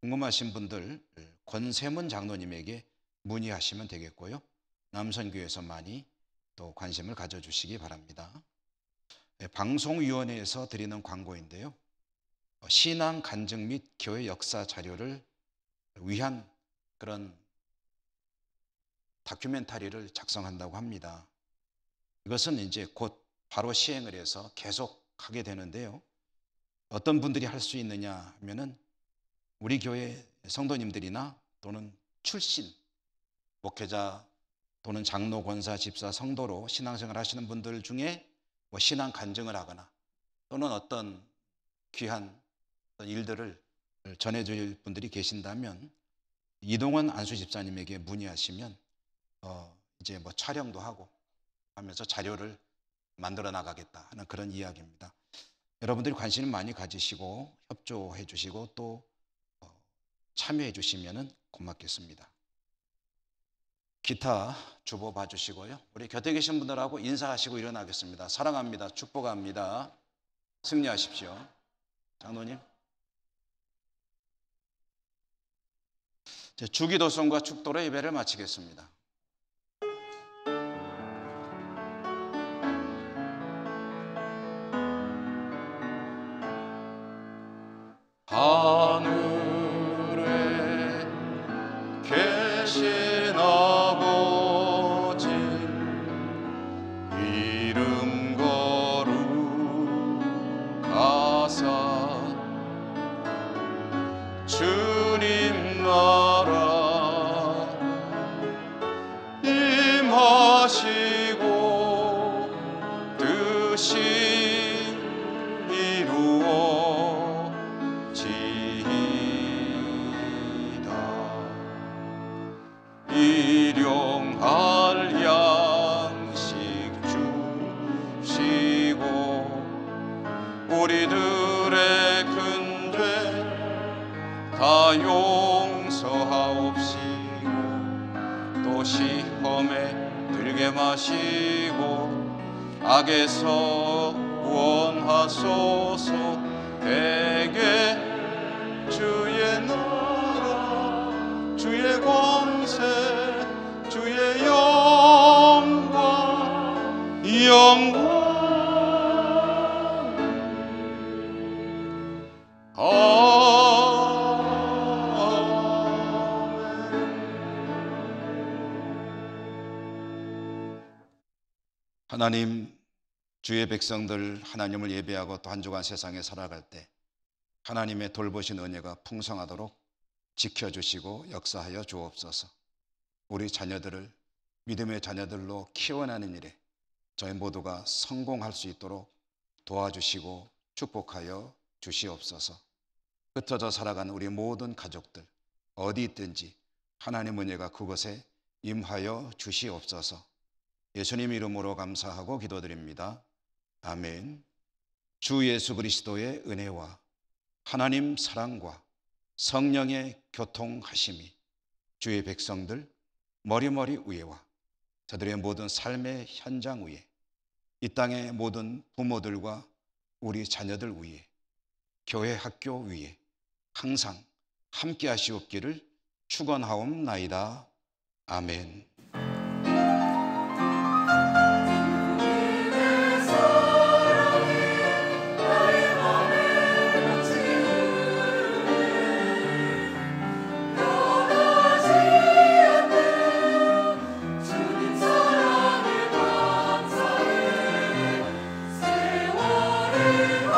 궁금하신 분들 권세문 장로님에게 문의하시면 되겠고요. 남선교회에서 많이 또 관심을 가져주시기 바랍니다. 방송위원회에서 드리는 광고인데요. 신앙 간증 및 교회 역사 자료를 위한 그런 다큐멘터리를 작성한다고 합니다. 이것은 이제 곧 바로 시행을 해서 계속 하게 되는데요. 어떤 분들이 할 수 있느냐 하면은 우리 교회 성도님들이나 또는 출신 목회자 또는 장로, 권사, 집사, 성도로 신앙생활 하시는 분들 중에 뭐 신앙 간증을 하거나 또는 어떤 귀한 일들을 전해줄 분들이 계신다면 이동원 안수 집사님에게 문의하시면 이제 뭐 촬영도 하고 하면서 자료를 만들어 나가겠다 하는 그런 이야기입니다. 여러분들이 관심을 많이 가지시고 협조해 주시고 또 참여해 주시면 고맙겠습니다. 기타 주보 봐주시고요. 우리 곁에 계신 분들하고 인사하시고 일어나겠습니다. 사랑합니다. 축복합니다. 승리하십시오. 장로님. 주기도성과 축도로 예배를 마치겠습니다. 하늘에 계신 아버지 이름 거룩하사 주님 나라 임하시고 뜻이 이루어지이다. 일용할 양식 주시고 우리들의 큰 죄 다 용서하옵시고 또 시험에 들게 마시고 악에서 구원하소서. 대개 주의 나라 주의 권세 주의 영광 하나님, 주의 백성들 하나님을 예배하고 또 한 주간 세상에 살아갈 때 하나님의 돌보신 은혜가 풍성하도록 지켜주시고 역사하여 주옵소서. 우리 자녀들을 믿음의 자녀들로 키워내는 일에 저희 모두가 성공할 수 있도록 도와주시고 축복하여 주시옵소서. 흩어져 살아가는 우리 모든 가족들 어디 있든지 하나님 은혜가 그곳에 임하여 주시옵소서. 예수님 이름으로 감사하고 기도드립니다. 아멘. 주 예수 그리스도의 은혜와 하나님 사랑과 성령의 교통하심이 주의 백성들 머리머리 위에와 저들의 모든 삶의 현장 위에 이 땅의 모든 부모들과 우리 자녀들 위에 교회 학교 위에 항상 함께 하시옵기를 축원하옵나이다. 아멘. 세월을